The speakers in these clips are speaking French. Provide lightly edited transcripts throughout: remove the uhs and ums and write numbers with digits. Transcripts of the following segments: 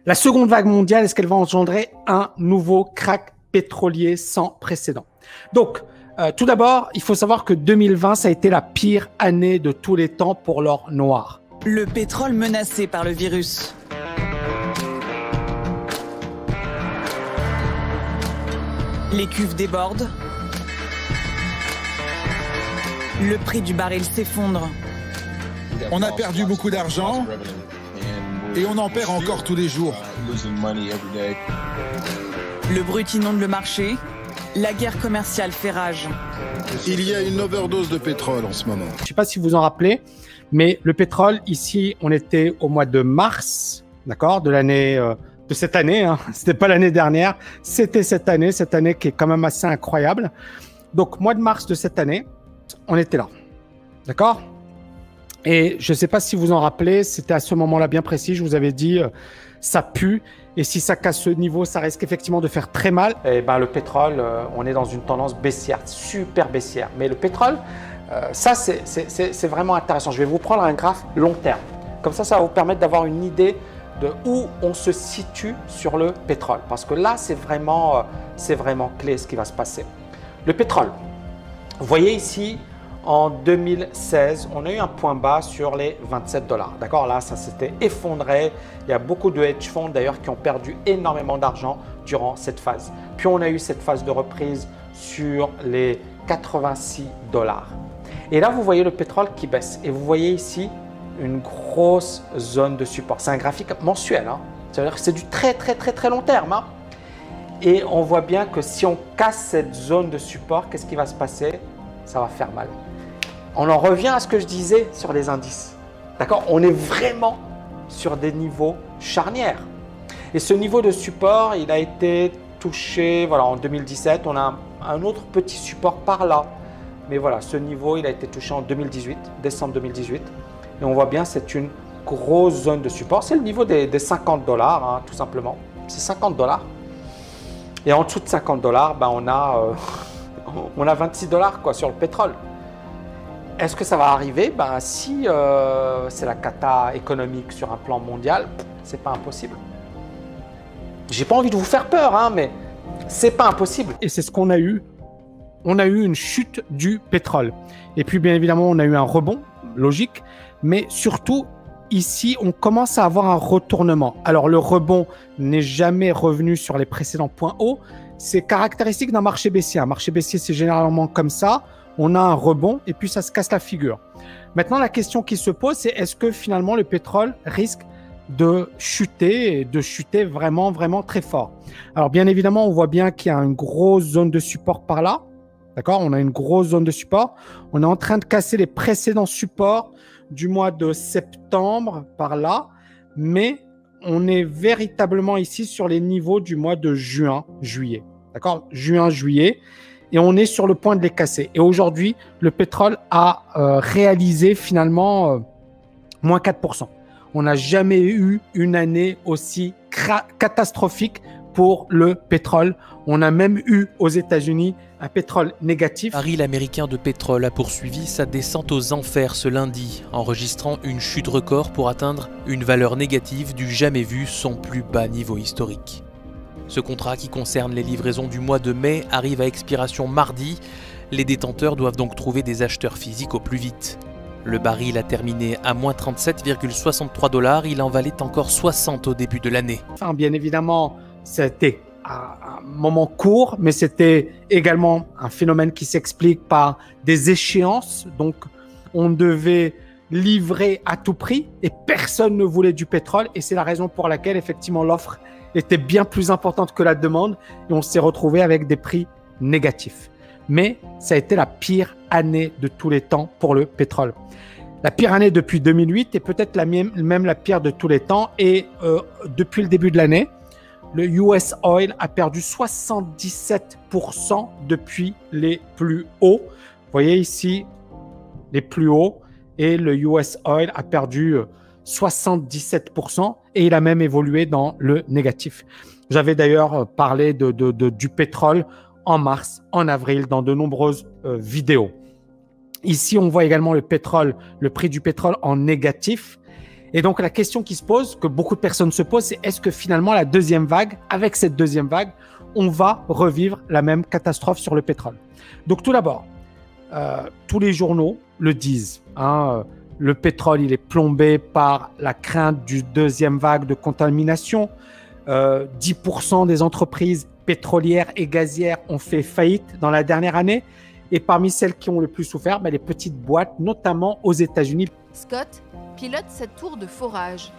La seconde vague mondiale, est-ce qu'elle va engendrer un nouveau crack pétrolier sans précédent? Donc, tout d'abord, il faut savoir que 2020, ça a été la pire année de tous les temps pour l'or noir. Le pétrole menacé par le virus. Les cuves débordent. Le prix du baril s'effondre. On a perdu beaucoup d'argent et on en perd encore tous les jours. Le brut inonde le marché. La guerre commerciale fait rage. Il y a une overdose de pétrole en ce moment. Je ne sais pas si vous vous en rappelez, mais le pétrole, ici, on était au mois de mars, d'accord, de l'année, de cette année, hein. C'était pas l'année dernière, c'était cette année qui est quand même assez incroyable. Donc, mois de mars de cette année, on était là, d'accord? Et je ne sais pas si vous en rappelez, c'était à ce moment-là bien précis, je vous avais dit, ça pue. Et si ça casse ce niveau, ça risque effectivement de faire très mal. Et ben, le pétrole, on est dans une tendance baissière, super baissière. Mais le pétrole, ça, c'est vraiment intéressant. Je vais vous prendre un graphe long terme. Comme ça va vous permettre d'avoir une idée de où on se situe sur le pétrole. Parce que là, c'est vraiment clé ce qui va se passer. Le pétrole, vous voyez ici, en 2016, on a eu un point bas sur les 27 $. D'accord, là, ça s'était effondré. Il y a beaucoup de hedge funds d'ailleurs qui ont perdu énormément d'argent durant cette phase. Puis on a eu cette phase de reprise sur les 86 $. Et là, vous voyez le pétrole qui baisse. Et vous voyez ici une grosse zone de support. C'est un graphique mensuel, hein. C'est-à-dire que c'est du très long terme, hein. Et on voit bien que si on casse cette zone de support, qu'est-ce qui va se passer? Ça va faire mal. On en revient à ce que je disais sur les indices. D'accord? On est vraiment sur des niveaux charnières. Et ce niveau de support, il a été touché voilà, en 2017. On a un autre petit support par là. Mais voilà, ce niveau, il a été touché en 2018, décembre 2018. Et on voit bien, c'est une grosse zone de support. C'est le niveau des 50 $, hein, tout simplement. C'est 50 $. Et en dessous de 50 $, ben on a 26 $ quoi, sur le pétrole. Est-ce que ça va arriver? Ben, si c'est la cata économique sur un plan mondial, c'est pas impossible. J'ai pas envie de vous faire peur, hein, mais c'est pas impossible. Et c'est ce qu'on a eu. On a eu une chute du pétrole. Et puis, bien évidemment, on a eu un rebond, logique. Mais surtout, ici, on commence à avoir un retournement. Alors, le rebond n'est jamais revenu sur les précédents points hauts. C'est caractéristique d'un marché baissier. Un marché baissier, c'est généralement comme ça. On a un rebond et puis ça se casse la figure. Maintenant, la question qui se pose, c'est est-ce que finalement le pétrole risque de chuter et de chuter vraiment très fort? Alors, bien évidemment, on voit bien qu'il y a une grosse zone de support par là. D'accord? On a une grosse zone de support. On est en train de casser les précédents supports du mois de septembre par là. Mais on est véritablement ici sur les niveaux du mois de juin, juillet. D'accord? Juin, juillet. Et on est sur le point de les casser. Et aujourd'hui, le pétrole a réalisé finalement moins 4%. On n'a jamais eu une année aussi catastrophique pour le pétrole. On a même eu aux États-Unis un pétrole négatif. Le baril américain de pétrole a poursuivi sa descente aux enfers ce lundi, enregistrant une chute record pour atteindre une valeur négative du jamais vu, son plus bas niveau historique. Ce contrat qui concerne les livraisons du mois de mai arrive à expiration mardi. Les détenteurs doivent donc trouver des acheteurs physiques au plus vite. Le baril a terminé à moins 37,63 $. Il en valait encore 60 au début de l'année. Enfin, bien évidemment, c'était un moment court, mais c'était également un phénomène qui s'explique par des échéances. Donc, on devait livrer à tout prix et personne ne voulait du pétrole. Et c'est la raison pour laquelle, effectivement, l'offre était bien plus importante que la demande et on s'est retrouvé avec des prix négatifs. Mais ça a été la pire année de tous les temps pour le pétrole. La pire année depuis 2008 et peut-être même la pire de tous les temps. Et depuis le début de l'année, le US Oil a perdu 77% depuis les plus hauts. Vous voyez ici les plus hauts et le US Oil a perdu 77% et il a même évolué dans le négatif. J'avais d'ailleurs parlé du pétrole en mars, en avril, dans de nombreuses vidéos. Ici, on voit également le pétrole, le prix du pétrole en négatif. Et donc, la question qui se pose, que beaucoup de personnes se posent, c'est est-ce que finalement, la deuxième vague, avec cette deuxième vague, on va revivre la même catastrophe sur le pétrole? Donc, tout d'abord, tous les journaux le disent. Le pétrole, il est plombé par la crainte du deuxième vague de contamination. 10% des entreprises pétrolières et gazières ont fait faillite dans la dernière année. Et parmi celles qui ont le plus souffert, les petites boîtes, notamment aux États-Unis. Scott pilote cette tour de forage.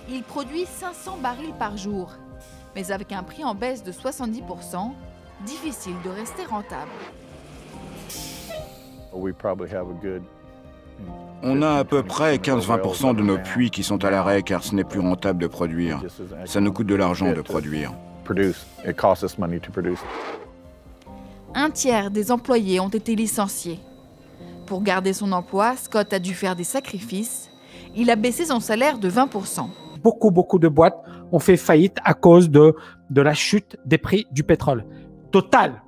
Il produit 500 barils par jour. Mais avec un prix en baisse de 70%, difficile de rester rentable. On a à peu près 15-20% de nos puits qui sont à l'arrêt car ce n'est plus rentable de produire. Ça nous coûte de l'argent de produire. Un tiers des employés ont été licenciés. Pour garder son emploi, Scott a dû faire des sacrifices. Il a baissé son salaire de 20%. Beaucoup de boîtes ont fait faillite à cause de la chute des prix du pétrole. Total,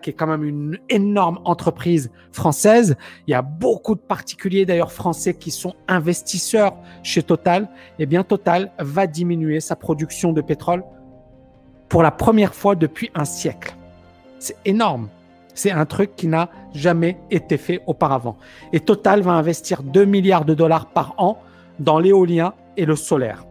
qui est quand même une énorme entreprise française. Il y a beaucoup de particuliers d'ailleurs français qui sont investisseurs chez Total. Eh bien, Total va diminuer sa production de pétrole pour la première fois depuis un siècle. C'est énorme. C'est un truc qui n'a jamais été fait auparavant. Et Total va investir 2 milliards de dollars par an dans l'éolien et le solaire.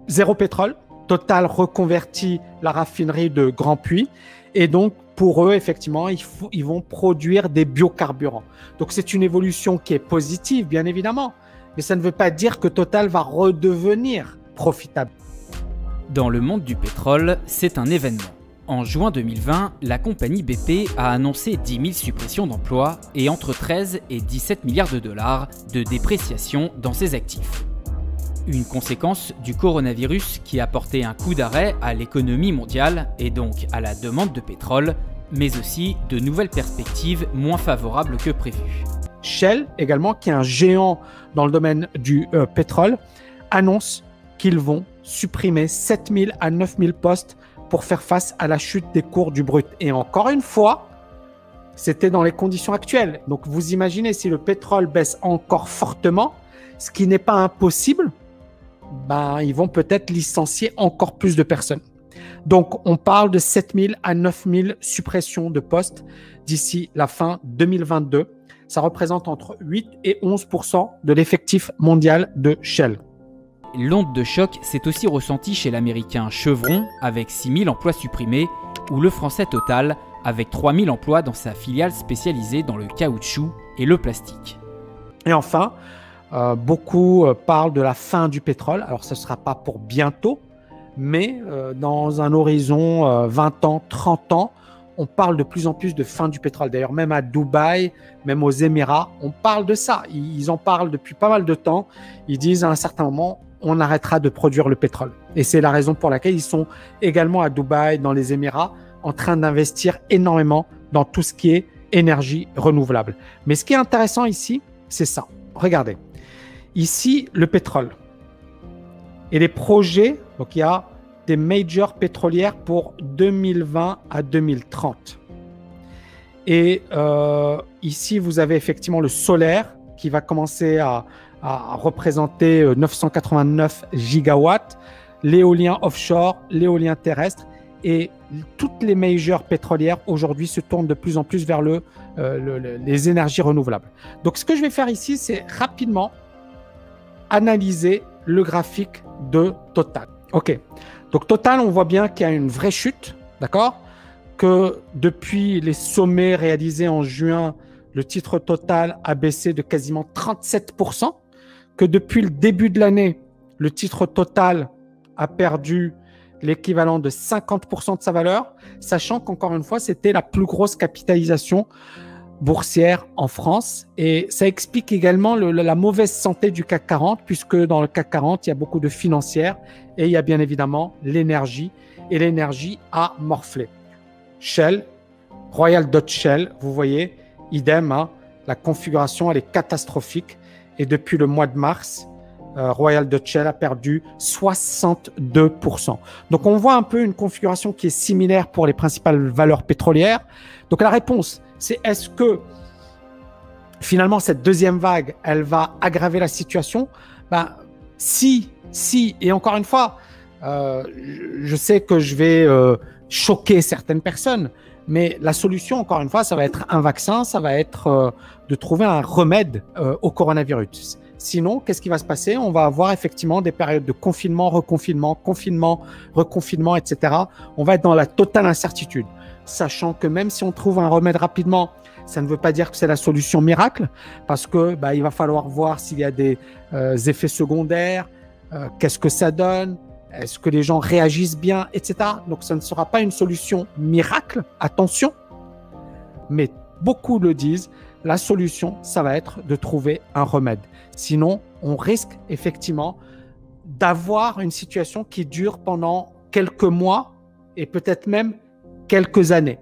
Zéro pétrole. Total reconvertit la raffinerie de Grand Puy. Et donc, pour eux, effectivement, ils vont produire des biocarburants. Donc, c'est une évolution qui est positive, bien évidemment. Mais ça ne veut pas dire que Total va redevenir profitable. Dans le monde du pétrole, c'est un événement. En juin 2020, la compagnie BP a annoncé 10 000 suppressions d'emplois et entre 13 et 17 milliards de dollars de dépréciation dans ses actifs. Une conséquence du coronavirus qui a porté un coup d'arrêt à l'économie mondiale et donc à la demande de pétrole, mais aussi de nouvelles perspectives moins favorables que prévues. Shell, également, qui est un géant dans le domaine du pétrole, annonce qu'ils vont supprimer 7 000 à 9 000 postes pour faire face à la chute des cours du brut. Et encore une fois, c'était dans les conditions actuelles. Donc vous imaginez, si le pétrole baisse encore fortement, ce qui n'est pas impossible, ils vont peut-être licencier encore plus de personnes. Donc, on parle de 7 000 à 9 000 suppressions de postes d'ici la fin 2022. Ça représente entre 8 et 11% de l'effectif mondial de Shell. L'onde de choc s'est aussi ressentie chez l'américain Chevron avec 6 000 emplois supprimés ou le français Total avec 3 000 emplois dans sa filiale spécialisée dans le caoutchouc et le plastique. Et enfin, beaucoup parlent de la fin du pétrole. Alors, ce ne sera pas pour bientôt, mais dans un horizon 20 ans, 30 ans, on parle de plus en plus de fin du pétrole. D'ailleurs, même à Dubaï, même aux Émirats, on parle de ça. Ils en parlent depuis pas mal de temps. Ils disent à un certain moment, on arrêtera de produire le pétrole. Et c'est la raison pour laquelle ils sont également à Dubaï, dans les Émirats, en train d'investir énormément dans tout ce qui est énergie renouvelable. Mais ce qui est intéressant ici, c'est ça. Regardez. Ici, le pétrole. Et les projets, donc il y a des majors pétrolières pour 2020 à 2030. Et ici, vous avez effectivement le solaire qui va commencer à représenter 989 gigawatts, l'éolien offshore, l'éolien terrestre, et toutes les majors pétrolières aujourd'hui se tournent de plus en plus vers les énergies renouvelables. Donc, ce que je vais faire ici, c'est rapidement analyser le graphique de Total. OK. Donc, Total, on voit bien qu'il y a une vraie chute, d'accord? Que depuis les sommets réalisés en juin, le titre Total a baissé de quasiment 37%, que depuis le début de l'année, le titre Total a perdu l'équivalent de 50% de sa valeur, sachant qu'encore une fois, c'était la plus grosse capitalisation boursière en France. Et ça explique également la mauvaise santé du CAC 40, puisque dans le CAC 40, il y a beaucoup de financières et il y a bien évidemment l'énergie. Et l'énergie a morflé. Shell, Royal Dutch Shell, vous voyez, idem, hein, la configuration, elle est catastrophique. Et depuis le mois de mars, Royal Dutch Shell a perdu 62%. Donc, on voit un peu une configuration qui est similaire pour les principales valeurs pétrolières. Donc, la réponse, c'est est-ce que finalement, cette deuxième vague, elle va aggraver la situation? si, et encore une fois, je sais que je vais choquer certaines personnes, mais la solution, encore une fois, ça va être un vaccin, ça va être de trouver un remède au coronavirus. Sinon, qu'est-ce qui va se passer? On va avoir effectivement des périodes de confinement, reconfinement, confinement, reconfinement, etc. On va être dans la totale incertitude, sachant que même si on trouve un remède rapidement, ça ne veut pas dire que c'est la solution miracle, parce que il va falloir voir s'il y a des effets secondaires, qu'est-ce que ça donne, est-ce que les gens réagissent bien, etc. Donc, ça ne sera pas une solution miracle, attention, mais beaucoup le disent, la solution, ça va être de trouver un remède. Sinon, on risque effectivement d'avoir une situation qui dure pendant quelques mois et peut-être même quelques années.